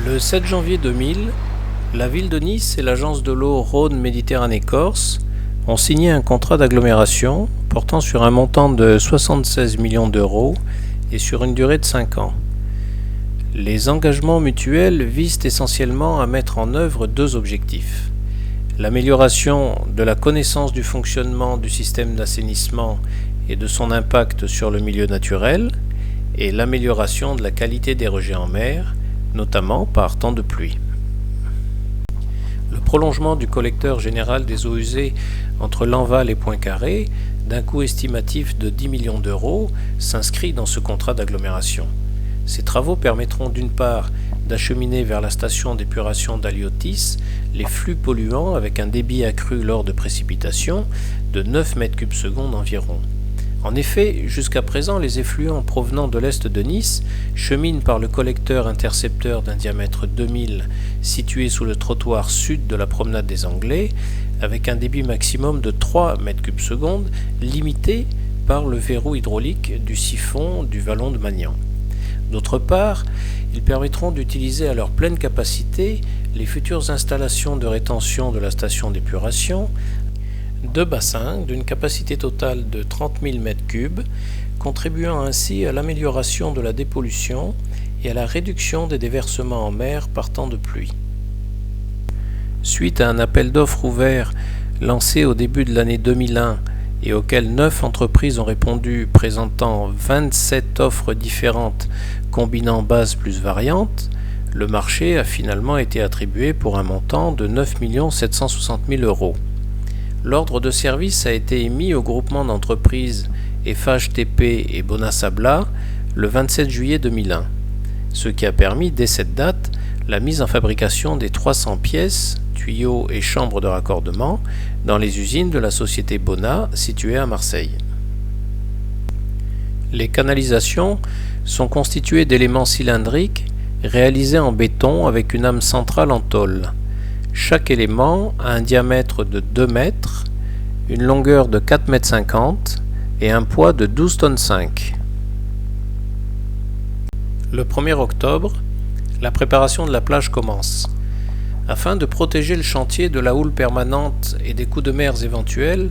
Le 7 janvier 2000, la ville de Nice et l'agence de l'eau Rhône-Méditerranée-Corse ont signé un contrat d'agglomération portant sur un montant de 76 millions d'euros et sur une durée de 5 ans. Les engagements mutuels visent essentiellement à mettre en œuvre deux objectifs: l'amélioration de la connaissance du fonctionnement du système d'assainissement et de son impact sur le milieu naturel, et l'amélioration de la qualité des rejets en mer, notamment par temps de pluie. Le prolongement du collecteur général des eaux usées entre Lanval et Poincaré, d'un coût estimatif de 10 millions d'euros, s'inscrit dans ce contrat d'agglomération. Ces travaux permettront d'une part d'acheminer vers la station d'épuration d'Haliotis les flux polluants avec un débit accru lors de précipitations de 9 m3 environ. En effet, jusqu'à présent, les effluents provenant de l'est de Nice cheminent par le collecteur intercepteur d'un diamètre 2000 situé sous le trottoir sud de la promenade des Anglais, avec un débit maximum de 3 m3, limité par le verrou hydraulique du siphon du vallon de Magnan. D'autre part, ils permettront d'utiliser à leur pleine capacité les futures installations de rétention de la station d'épuration, deux bassins d'une capacité totale de 30 000 m3, contribuant ainsi à l'amélioration de la dépollution et à la réduction des déversements en mer par temps de pluie. Suite à un appel d'offres ouvert lancé au début de l'année 2001 et auquel 9 entreprises ont répondu, présentant 27 offres différentes combinant bases plus variantes, le marché a finalement été attribué pour un montant de 9 760 000 euros. L'ordre de service a été émis au groupement d'entreprises FHTP et Bonasabla le 27 juillet 2001, ce qui a permis dès cette date la mise en fabrication des 300 pièces, tuyaux et chambres de raccordement dans les usines de la société Bona située à Marseille. Les canalisations sont constituées d'éléments cylindriques réalisés en béton avec une âme centrale en tôle. Chaque élément a un diamètre de 2 mètres, une longueur de 4,50 m et un poids de 12,5 tonnes. Le 1er octobre, la préparation de la plage commence. Afin de protéger le chantier de la houle permanente et des coups de mer éventuels,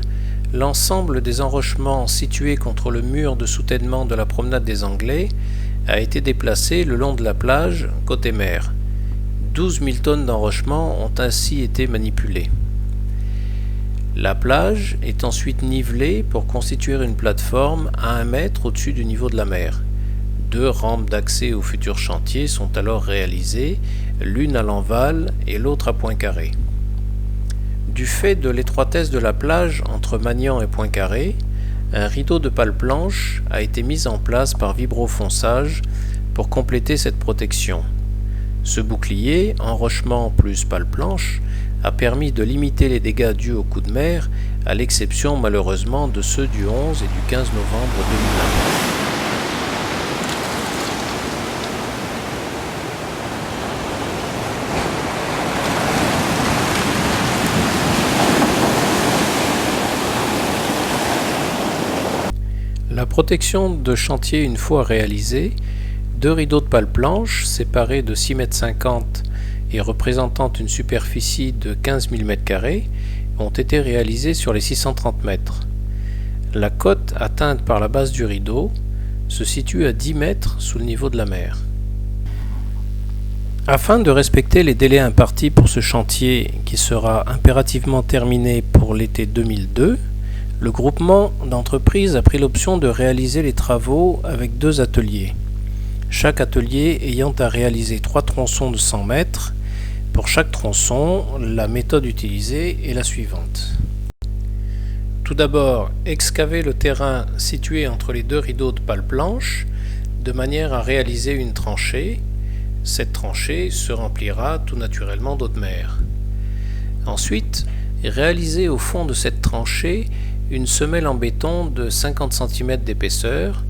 l'ensemble des enrochements situés contre le mur de soutènement de la promenade des Anglais a été déplacé le long de la plage côté mer. 12 000 tonnes d'enrochement ont ainsi été manipulées. La plage est ensuite nivelée pour constituer une plateforme à 1 mètre au-dessus du niveau de la mer. 2 rampes d'accès au futur chantier sont alors réalisées, l'une à Lanval et l'autre à Poincaré. Du fait de l'étroitesse de la plage entre Magnan et Poincaré, un rideau de pales planches a été mis en place par vibrofonçage pour compléter cette protection. Ce bouclier, enrochement plus pales planches, a permis de limiter les dégâts dus aux coups de mer, à l'exception malheureusement de ceux du 11 et du 15 novembre 2001. La protection de chantier une fois réalisée, 2 rideaux de pales planches séparés de 6,50 m et représentant une superficie de 15 000 m2 ont été réalisés sur les 630 mètres. La cote atteinte par la base du rideau se situe à 10 mètres sous le niveau de la mer. Afin de respecter les délais impartis pour ce chantier qui sera impérativement terminé pour l'été 2002, le groupement d'entreprises a pris l'option de réaliser les travaux avec 2 ateliers. Chaque atelier ayant à réaliser 3 tronçons de 100 mètres. Pour chaque tronçon, la méthode utilisée est la suivante. Tout d'abord, excaver le terrain situé entre les 2 rideaux de pales planches de manière à réaliser une tranchée. Cette tranchée se remplira tout naturellement d'eau de mer. Ensuite, réaliser au fond de cette tranchée une semelle en béton de 50 cm d'épaisseur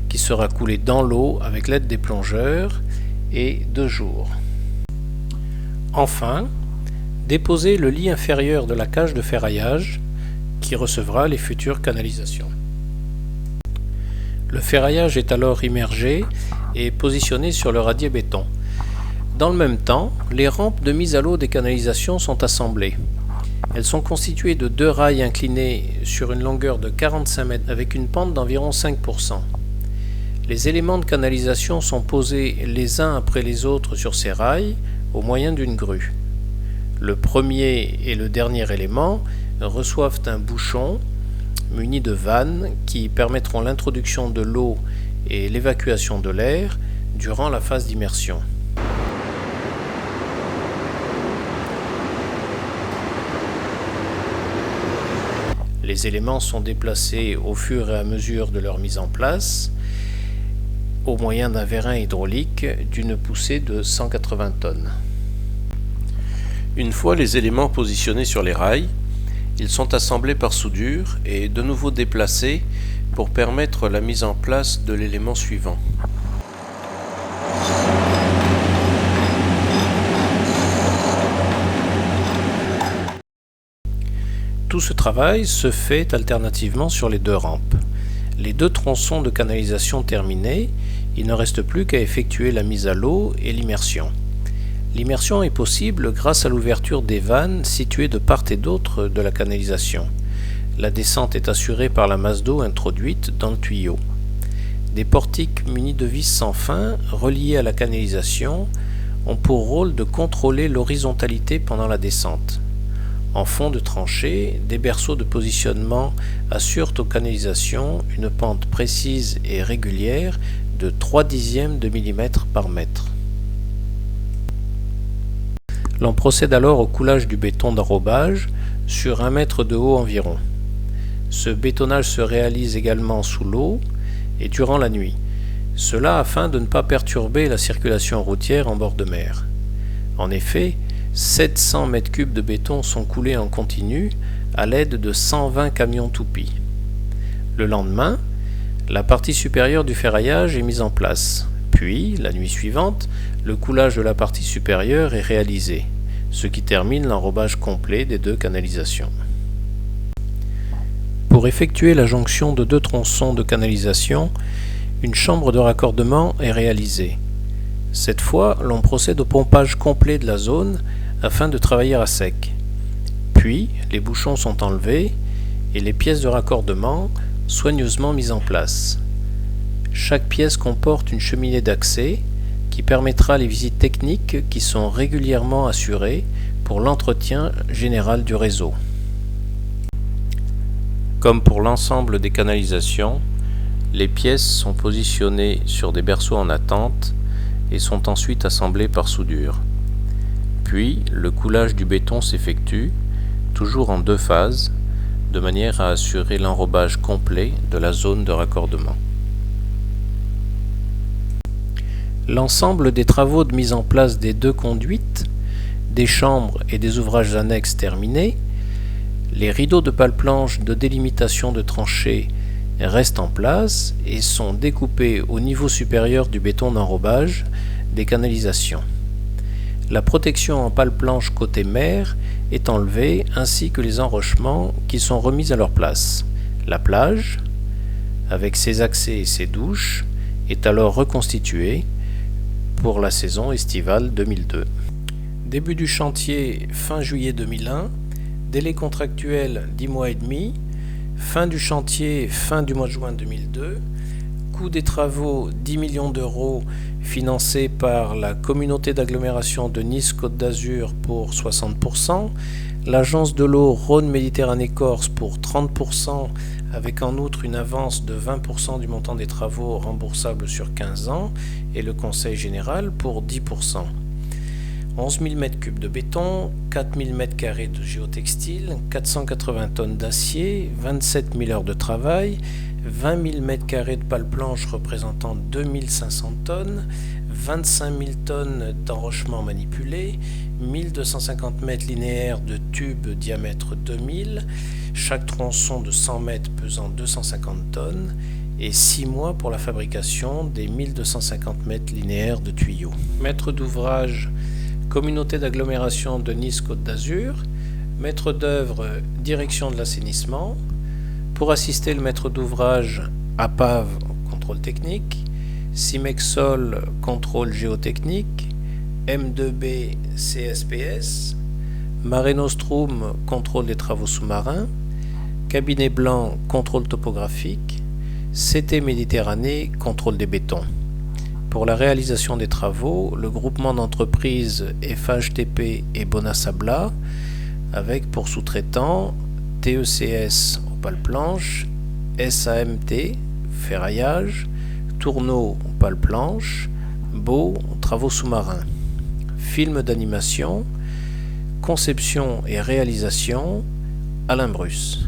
qui sera coulée dans l'eau avec l'aide des plongeurs et 2 jours. Enfin, déposer le lit inférieur de la cage de ferraillage qui recevra les futures canalisations. Le ferraillage est alors immergé et positionné sur le radier béton. Dans le même temps, les rampes de mise à l'eau des canalisations sont assemblées. Elles sont constituées de 2 rails inclinés sur une longueur de 45 mètres avec une pente d'environ 5%. Les éléments de canalisation sont posés les uns après les autres sur ces rails au moyen d'une grue. Le premier et le dernier élément reçoivent un bouchon muni de vannes qui permettront l'introduction de l'eau et l'évacuation de l'air durant la phase d'immersion. Les éléments sont déplacés au fur et à mesure de leur mise en place au moyen d'un vérin hydraulique d'une poussée de 180 tonnes. Une fois les éléments positionnés sur les rails, ils sont assemblés par soudure et de nouveau déplacés pour permettre la mise en place de l'élément suivant. Tout ce travail se fait alternativement sur les 2 rampes. Les 2 tronçons de canalisation terminés, il ne reste plus qu'à effectuer la mise à l'eau et l'immersion. L'immersion est possible grâce à l'ouverture des vannes situées de part et d'autre de la canalisation. La descente est assurée par la masse d'eau introduite dans le tuyau. Des portiques munis de vis sans fin, reliés à la canalisation, ont pour rôle de contrôler l'horizontalité pendant la descente. En fond de tranchée, des berceaux de positionnement assurent aux canalisations une pente précise et régulière de 0,3 de millimètre par mètre. L'on procède alors au coulage du béton d'enrobage sur 1 mètre de haut environ. Ce bétonnage se réalise également sous l'eau et durant la nuit, cela afin de ne pas perturber la circulation routière en bord de mer. En effet, 700 mètres cubes de béton sont coulés en continu à l'aide de 120 camions toupies. Le lendemain, la partie supérieure du ferraillage est mise en place. Puis, la nuit suivante, le coulage de la partie supérieure est réalisé, ce qui termine l'enrobage complet des 2 canalisations. Pour effectuer la jonction de 2 tronçons de canalisation, une chambre de raccordement est réalisée. Cette fois, l'on procède au pompage complet de la zone afin de travailler à sec. Puis, les bouchons sont enlevés et les pièces de raccordement soigneusement mises en place. Chaque pièce comporte une cheminée d'accès qui permettra les visites techniques qui sont régulièrement assurées pour l'entretien général du réseau. Comme pour l'ensemble des canalisations, les pièces sont positionnées sur des berceaux en attente et sont ensuite assemblées par soudure. Puis, le coulage du béton s'effectue, toujours en 2 phases, de manière à assurer l'enrobage complet de la zone de raccordement. L'ensemble des travaux de mise en place des 2 conduites, des chambres et des ouvrages annexes terminés, les rideaux de pale-planche de délimitation de tranchées restent en place et sont découpés au niveau supérieur du béton d'enrobage des canalisations. La protection en pale-planche côté mer est enlevée ainsi que les enrochements qui sont remis à leur place. La plage, avec ses accès et ses douches, est alors reconstituée pour la saison estivale 2002. Début du chantier fin juillet 2001, délai contractuel 10 mois et demi, fin du chantier fin du mois de juin 2002, coût des travaux 10 millions d'euros financés par la communauté d'agglomération de Nice-Côte d'Azur pour 60%, l'agence de l'eau Rhône-Méditerranée-Corse pour 30%, avec en outre une avance de 20% du montant des travaux remboursables sur 15 ans, et le Conseil général pour 10%. 11 000 m3 de béton, 4 000 m2 de géotextile, 480 tonnes d'acier, 27 000 heures de travail, 20 000 m2 de pale-planche représentant 2 500 tonnes, 25 000 tonnes d'enrochement manipulé, 1250 mètres linéaires de tubes diamètre 2000, chaque tronçon de 100 mètres pesant 250 tonnes, et 6 mois pour la fabrication des 1250 mètres linéaires de tuyaux. Maître d'ouvrage, communauté d'agglomération de Nice-Côte d'Azur, maître d'œuvre, direction de l'assainissement. Pour assister le maître d'ouvrage, APAV, contrôle technique, Cimexol, contrôle géotechnique, M2B CSPS, Mare Nostrum contrôle des travaux sous-marins, Cabinet Blanc contrôle topographique, CT Méditerranée contrôle des bétons. Pour la réalisation des travaux, le groupement d'entreprises FHTP et Bonasabla, avec pour sous-traitants TECS Opale Planche, SAMT Ferraillage, Tourneau Opale Planche, Beau Travaux sous-marins. Film d'animation, conception et réalisation, Alain Bruce.